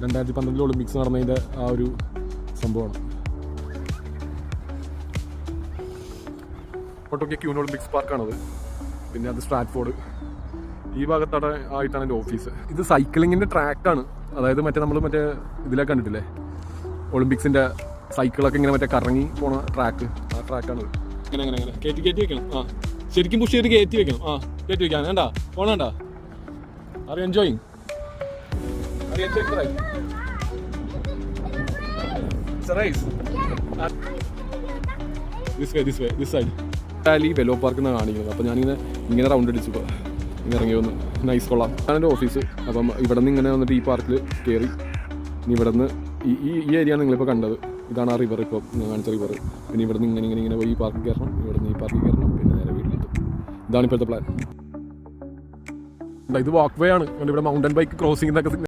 2012 Olympics നടന്നതിൻ്റെ ആ ഒരു സംഭവമാണ്. ഓട്ടോക്കെ ക്യൂൻ ഒളിമ്പിക്സ് പാർക്കാണത്. പിന്നെ അത് സ്ട്രാറ്റ്ഫോർഡ്. ഈ ഭാഗത്തവിടെ ആയിട്ടാണ് എൻ്റെ ഓഫീസ്. ഇത് സൈക്ലിങ്ങിൻ്റെ ട്രാക്കാണ്. അതായത് മറ്റേ ഇതിലൊക്കെ കണ്ടിട്ടില്ലേ, ഒളിമ്പിക്സിൻ്റെ സൈക്കിളൊക്കെ ഇങ്ങനെ കറങ്ങി പോണ ട്രാക്ക്. ആ ട്രാക്കാണ് ഇങ്ങനെ കയറ്റി വെക്കണം. ആ ശരിക്കും പുഷ് ചെയ്ത് കയറ്റി വെക്കണം. ആ കയറ്റി വെക്കാൻ വേണ്ട പോണേണ്ട. Are you enjoying? This side ഈ വെലോ പാർക്ക് എന്നാണ് കാണിക്കുന്നത്. അപ്പോൾ ഞാനിങ്ങനെ റൗണ്ട് അടിച്ചു ഇങ്ങനെ ഇറങ്ങി വന്ന്. നൈസ്, കൊള്ളാം. ഞാനെൻ്റെ ഓഫീസ്. അപ്പം ഇവിടെ നിന്ന് ഇങ്ങനെ വന്നിട്ട് ഈ പാർക്കിൽ കയറി. ഇനി ഇവിടെ നിന്ന് ഈ ഏരിയയാണ് നിങ്ങളിപ്പോൾ കണ്ടത്. ഇതാണ് ആ റിവർ, ഇപ്പോൾ ഞാൻ കാണിച്ച റിവർ. പിന്നെ ഇവിടെ നിന്ന് ഇങ്ങനെ പോയി ഈ പാർക്കിൽ കയറണം. ഇവിടെ നിന്ന് ഈ പാർക്കിൽ കയറണം. പിന്നെ നേരെ വീട്ടിലെത്തും. ഇതാണ് ഇപ്പോഴത്തെ പ്ലാൻ. ഇത് വാക്ക് വേ ആണ്. ഇവിടെ മൗണ്ടൻ ബൈക്ക് ക്രോസിംഗ് എന്നൊക്കെ